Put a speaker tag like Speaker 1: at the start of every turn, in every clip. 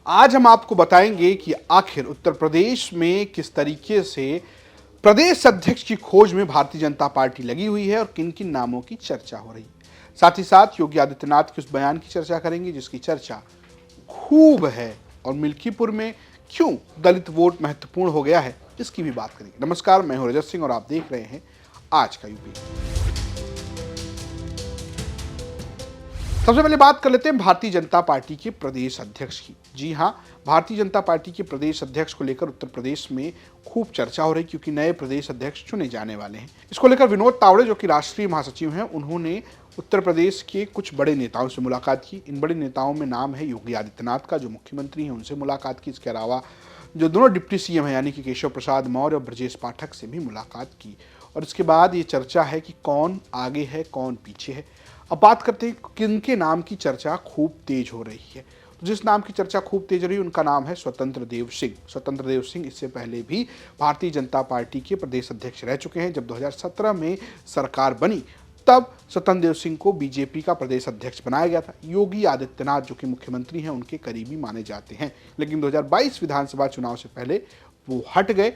Speaker 1: आज हम आपको बताएंगे कि आखिर उत्तर प्रदेश में किस तरीके से प्रदेश अध्यक्ष की खोज में भारतीय जनता पार्टी लगी हुई है और किन किन नामों की चर्चा हो रही है। साथ ही साथ योगी आदित्यनाथ के उस बयान की चर्चा करेंगे जिसकी चर्चा खूब है और मिल्कीपुर में क्यों दलित वोट महत्वपूर्ण हो गया है इसकी भी बात करेंगे। नमस्कार, मैं हूं रजत सिंह और आप देख रहे हैं आज का यूपी। सबसे पहले बात कर लेते हैं भारतीय जनता पार्टी के प्रदेश अध्यक्ष की। जी हां, भारतीय जनता पार्टी के प्रदेश अध्यक्ष को लेकर उत्तर प्रदेश में खूब चर्चा हो रही क्योंकि नए प्रदेश अध्यक्ष चुने जाने वाले हैं। इसको लेकर विनोद तावड़े जो कि राष्ट्रीय महासचिव हैं, उन्होंने उत्तर प्रदेश के कुछ बड़े नेताओं से मुलाकात की। इन बड़े नेताओं में नाम है योगी आदित्यनाथ का, जो मुख्यमंत्री हैं, उनसे मुलाकात की। इसके अलावा जो दोनों डिप्टी सीएम हैं यानी कि केशव प्रसाद मौर्य और ब्रजेश पाठक से भी मुलाकात की। और इसके बाद ये चर्चा है कि कौन आगे है कौन पीछे है। अब बात करते हैं किन के नाम की चर्चा खूब तेज हो रही है। तो जिस नाम की चर्चा खूब तेज हो रही है उनका नाम है स्वतंत्र देव सिंह। स्वतंत्र देव सिंह इससे पहले भी भारतीय जनता पार्टी के प्रदेश अध्यक्ष रह चुके हैं। जब 2017 में सरकार बनी तब स्वतंत्र देव सिंह को बीजेपी का प्रदेश अध्यक्ष बनाया गया था। योगी आदित्यनाथ जो कि मुख्यमंत्री हैं उनके करीबी माने जाते हैं, लेकिन 2022 विधानसभा चुनाव से पहले वो हट गए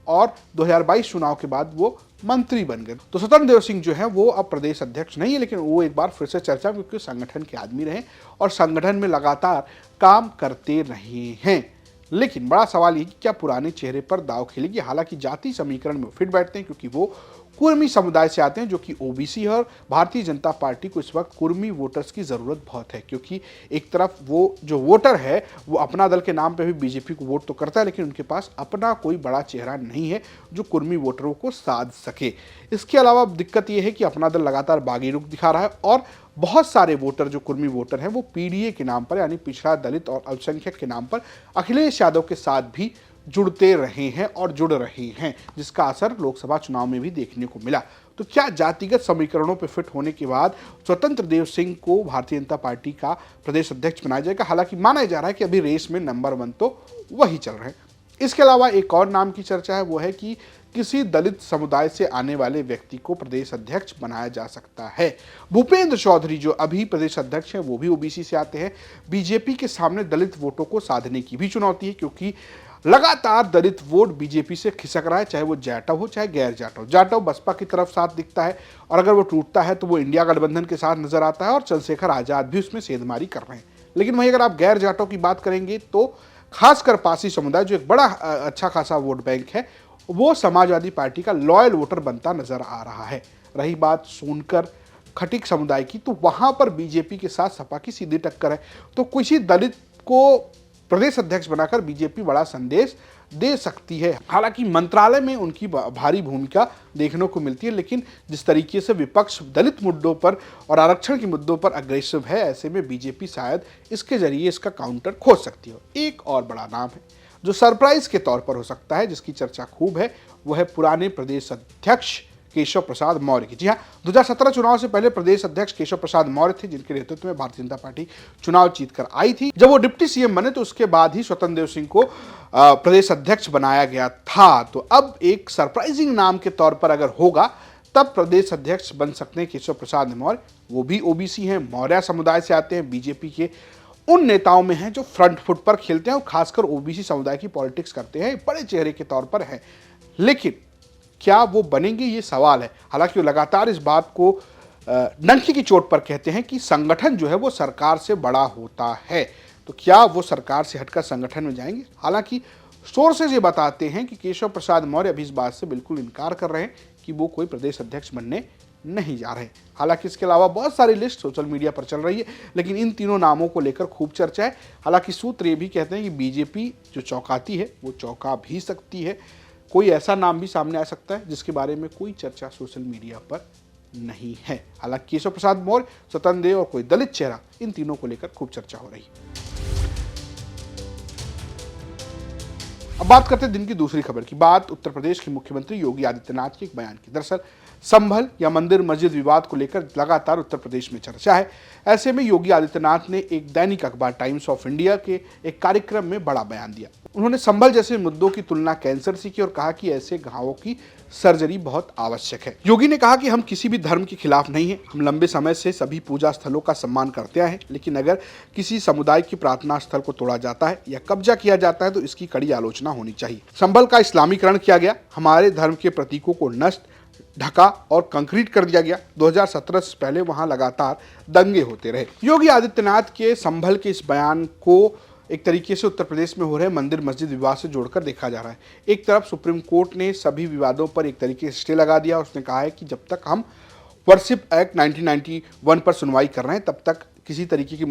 Speaker 1: और 2022 चुनाव के बाद वो मंत्री बन गए। तो स्वतंत्र देव सिंह जो है वो अब प्रदेश अध्यक्ष नहीं है, लेकिन वो एक बार फिर से चर्चा क्योंकि संगठन के आदमी रहे और संगठन में लगातार काम करते रहे हैं। लेकिन बड़ा सवाल ये कि क्या पुराने चेहरे पर दांव खेलेगी। हालांकि जाति समीकरण में फिट बैठते हैं क्योंकि वो कुर्मी समुदाय से आते हैं जो कि ओबीसी है और भारतीय जनता पार्टी को इस वक्त कुर्मी वोटर्स की ज़रूरत बहुत है क्योंकि एक तरफ वो जो वोटर है वो अपना दल के नाम पे भी बीजेपी को वोट तो करता है, लेकिन उनके पास अपना कोई बड़ा चेहरा नहीं है जो कुर्मी वोटरों को साध सके। इसके अलावा दिक्कत ये है कि अपना दल लगातार बागी रुख दिखा रहा है और बहुत सारे वोटर जो कुर्मी वोटर हैं वो पीडीए के नाम पर यानी पिछड़ा दलित और अल्पसंख्यक के नाम पर अखिलेश यादव के साथ भी जुड़ते रहे हैं और जुड़ रहे हैं, जिसका असर लोकसभा चुनाव में भी देखने को मिला। तो क्या जातिगत समीकरणों पर फिट होने के बाद स्वतंत्र देव सिंह को भारतीय जनता पार्टी का प्रदेश अध्यक्ष बनाया जाएगा। हालांकि माना जा रहा है कि अभी रेस में नंबर 1 तो वही चल रहे हैं। इसके अलावा एक और नाम की चर्चा है, वो है कि किसी दलित समुदाय से आने वाले व्यक्ति को प्रदेश अध्यक्ष बनाया जा सकता है। भूपेंद्र चौधरी जो अभी प्रदेश अध्यक्ष हैं वो भी ओबीसी से आते हैं। बीजेपी के सामने दलित वोटों को साधने की भी चुनौती है क्योंकि लगातार दलित वोट बीजेपी से खिसक रहा है, चाहे वो जाटव हो चाहे गैर जाटव। जाटव बसपा की तरफ साथ दिखता है और अगर वो टूटता है तो वो इंडिया गठबंधन के साथ नजर आता है और चंद्रशेखर आजाद भी उसमें सेंधमारी कर रहे हैं। लेकिन वहीं अगर आप गैर जाटव की बात करेंगे तो खासकर पासी समुदाय जो एक बड़ा अच्छा खासा वोट बैंक है वो समाजवादी पार्टी का लॉयल वोटर बनता नजर आ रहा है। रही बात सोनकर खटिक समुदाय की, तो वहां पर बीजेपी के साथ सपा की सीधी टक्कर है। तो किसी दलित को प्रदेश अध्यक्ष बनाकर बीजेपी बड़ा संदेश दे सकती है। हालांकि मंत्रालय में उनकी भारी भूमिका देखने को मिलती है, लेकिन जिस तरीके से विपक्ष दलित मुद्दों पर और आरक्षण के मुद्दों पर अग्रेसिव है, ऐसे में बीजेपी शायद इसके जरिए इसका काउंटर खोज सकती है। एक और बड़ा नाम है जो सरप्राइज के तौर पर हो सकता है, जिसकी चर्चा खूब है, वो है पुराने प्रदेश अध्यक्ष केशव प्रसाद मौर्य की। जी हाँ, 2017 चुनाव से पहले प्रदेश अध्यक्ष केशव प्रसाद मौर्य थे जिनके नेतृत्व में भारतीय जनता पार्टी चुनाव जीतकर आई थी। जब वो डिप्टी सीएम बने तो उसके बाद ही स्वतंत्र देव सिंह को प्रदेश अध्यक्ष बनाया गया था। तो अब एक सरप्राइजिंग नाम के तौर पर अगर होगा तब प्रदेश अध्यक्ष बन सकते हैं केशव प्रसाद मौर्य। वो भी ओबीसी हैं, मौर्य समुदाय से आते हैं, बीजेपी के उन नेताओं में हैं जो फ्रंट फुट पर खेलते हैं और खासकर ओबीसी समुदाय की पॉलिटिक्स करते हैं, बड़े चेहरे के तौर पर हैं। लेकिन क्या वो बनेंगे ये सवाल है। हालांकि वो लगातार इस बात को डंकी की चोट पर कहते हैं कि संगठन जो है वो सरकार से बड़ा होता है। तो क्या वो सरकार से हटकर संगठन में जाएंगे। हालांकि सोर्सेज ये बताते हैं कि केशव प्रसाद मौर्य अभी इस बात से बिल्कुल इनकार कर रहे हैं कि वो कोई प्रदेश अध्यक्ष बनने नहीं जा रहे। हालांकि इसके अलावा बहुत सारी लिस्ट सोशल मीडिया पर चल रही है, लेकिन इन तीनों नामों को लेकर खूब चर्चा है। हालांकि सूत्र ये भी कहते हैं कि बीजेपी जो चौंकाती है वो चौंका भी सकती है। कोई ऐसा नाम भी सामने आ सकता है जिसके बारे में कोई चर्चा सोशल मीडिया पर नहीं है। हालांकि केशव प्रसाद मौर्य, स्वतंत्र देव और कोई दलित चेहरा, इन तीनों को लेकर खूब चर्चा हो रही है। अब बात करते हैं दिन की दूसरी खबर की। बात उत्तर प्रदेश के मुख्यमंत्री योगी आदित्यनाथ के एक बयान की। दरअसल संभल या मंदिर मस्जिद विवाद को लेकर लगातार उत्तर प्रदेश में चर्चा है। ऐसे में योगी आदित्यनाथ ने एक दैनिक अखबार टाइम्स ऑफ इंडिया के एक कार्यक्रम में बड़ा बयान दिया। उन्होंने संभल जैसे मुद्दों की तुलना कैंसर से की और कहा कि ऐसे घावों की सर्जरी बहुत आवश्यक है। योगी ने कहा कि हम किसी भी धर्म के खिलाफ नहीं हैं, हम लंबे समय से सभी पूजा स्थलों का सम्मान करते आए हैं, लेकिन अगर किसी समुदाय की प्रार्थना स्थल को तोड़ा जाता है या कब्जा किया जाता है तो इसकी कड़ी आलोचना होनी चाहिए। संभल का इस्लामीकरण किया गया, हमारे धर्म के प्रतीकों को नष्ट, ढका और कंक्रीट कर दिया गया। 2017 से पहले वहां लगातार दंगे होते रहे। योगी आदित्यनाथ के संभल के इस बयान को एक तरीके से उत्तर प्रदेश में हो रहे मंदिर मस्जिद विवाद से जोड़कर देखा जा रहा है। एक तरफ सुप्रीम कोर्ट ने सभी विवादों पर एक तरीके से स्टे लगा दिया। उसने कहा है कि जब तक हम वर्शिप एक्ट 1991 पर सुनवाई कर रहे हैं तब तक किसी तरीके की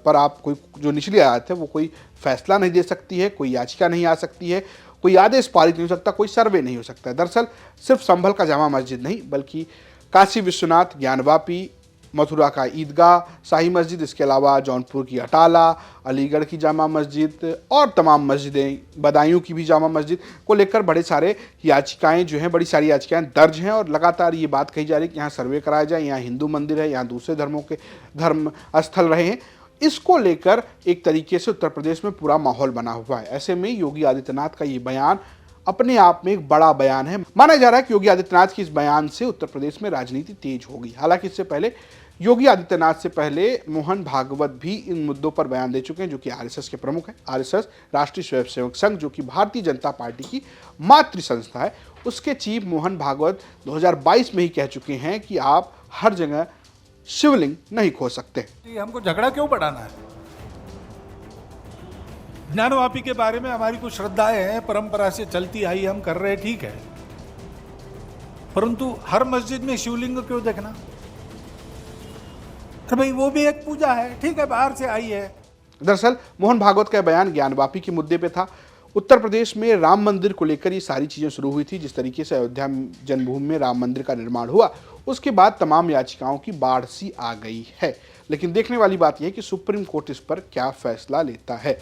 Speaker 1: पर आप कोई जो निचली आयत है वो कोई फैसला नहीं दे सकती है, कोई याचिका नहीं आ सकती है, कोई आदेश पारित नहीं हो सकता, कोई सर्वे नहीं हो सकता है। दरअसल सिर्फ संभल का जामा मस्जिद नहीं बल्कि काशी विश्वनाथ, ज्ञानवापी, मथुरा का ईदगाह शाही मस्जिद, इसके अलावा जौनपुर की अटाला, अलीगढ़ की जामा मस्जिद और तमाम मस्जिदें, बदायूं की भी जामा मस्जिद को लेकर बड़े सारे याचिकाएं जो हैं, बड़ी सारी याचिकाएं दर्ज हैं और लगातार ये बात कही जा रही है कि यहाँ सर्वे कराया जाए, यहाँ हिंदू मंदिर है, यहाँ दूसरे धर्मों के धर्म स्थल रहे हैं। इसको लेकर एक तरीके से उत्तर प्रदेश में पूरा माहौल बना हुआ है। ऐसे में योगी आदित्यनाथ का ये बयान अपने आप में एक बड़ा बयान है। माना जा रहा है कि योगी आदित्यनाथ के इस बयान से उत्तर प्रदेश में राजनीति तेज होगी। हालांकि इससे पहले योगी आदित्यनाथ से पहले मोहन भागवत भी इन मुद्दों पर बयान दे चुके हैं, जो कि आरएसएस के प्रमुख हैं। आरएसएस राष्ट्रीय स्वयंसेवक संघ, जो कि भारतीय जनता पार्टी की मातृ संस्था है, उसके चीफ मोहन भागवत 2022 में ही कह चुके हैं कि आप हर जगह शिवलिंग नहीं खो सकते।
Speaker 2: हमको झगड़ा क्यों बढ़ाना है? ज्ञानवापी के बारे में हमारी कुछ श्रद्धाएं हैं, परंपरा से चलती आई, हम कर रहे, ठीक है, परंतु हर मस्जिद में शिवलिंग क्यों देखना? तो भाई वो भी एक पूजा है, ठीक है, बाहर से आई है।
Speaker 1: दरअसल मोहन भागवत का बयान ज्ञानवापी के मुद्दे पे था। उत्तर प्रदेश में राम मंदिर को लेकर ये सारी चीजें शुरू हुई थी। जिस तरीके से अयोध्या जन्मभूमि में राम मंदिर का निर्माण हुआ, उसके बाद तमाम याचिकाओं की बाढ़ सी आ गई है। लेकिन देखने वाली बात यह है कि सुप्रीम कोर्ट इस पर क्या फैसला लेता है।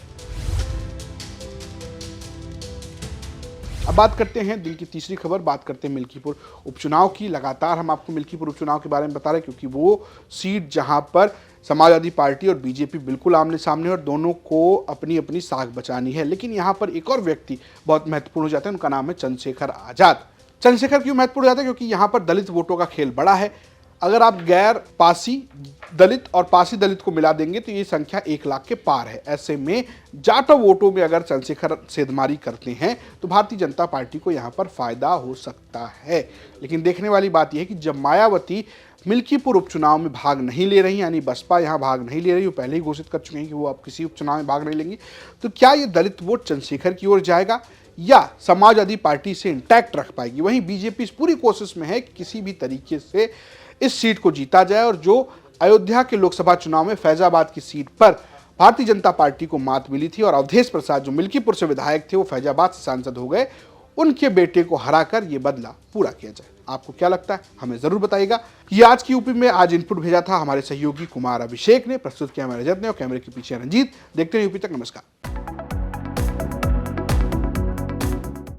Speaker 1: अब बात करते हैं दिन की तीसरी खबर, बात करते हैं मिल्कीपुर उपचुनाव की। लगातार हम आपको मिल्कीपुर उपचुनाव के बारे में बता रहे हैं क्योंकि वो सीट जहां पर समाजवादी पार्टी और बीजेपी बिल्कुल आमने सामने और दोनों को अपनी अपनी साख बचानी है। लेकिन यहाँ पर एक और व्यक्ति बहुत महत्वपूर्ण हो जाता है, उनका नाम है चंद्रशेखर आजाद। चंद्रशेखर क्यों महत्वपूर्ण हो जाता है? क्योंकि यहाँ पर दलित वोटों का खेल बड़ा है। अगर आप गैर पासी दलित और पासी दलित को मिला देंगे तो ये संख्या 1 लाख के पार है। ऐसे में जाटो वोटों में अगर चंद्रशेखर सेंधमारी करते हैं तो भारतीय जनता पार्टी को यहाँ पर फायदा हो सकता है। लेकिन देखने वाली बात यह है कि जब मायावती मिल्कीपुर उपचुनाव में भाग नहीं ले रही, यानी बसपा यहाँ भाग नहीं ले रही, वो पहले ही घोषित कर चुके हैं कि वो अब किसी उपचुनाव में भाग नहीं लेंगी, तो क्या ये दलित वोट चंद्रशेखर की ओर जाएगा या समाजवादी पार्टी से इंटैक्ट रख पाएगी? वहीं बीजेपी इस पूरी कोशिश में है कि किसी भी तरीके से इस सीट को जीता जाए और जो अयोध्या के लोकसभा चुनाव में फैजाबाद की सीट पर भारतीय जनता पार्टी को मात मिली थी और अवधेश प्रसाद जो मिल्कीपुर से विधायक थे वो फैजाबाद से सांसद हो गए, उनके बेटे को हराकर ये बदला पूरा किया जाए। आपको क्या लगता है, हमें जरूर बताइएगा। ये आज की यूपी में आज इनपुट भेजा था हमारे सहयोगी कुमार अभिषेक ने, प्रस्तुत किया हमारे रजत ने और कैमरे के पीछे रंजीत। देखते हैं यूपी तक। नमस्कार।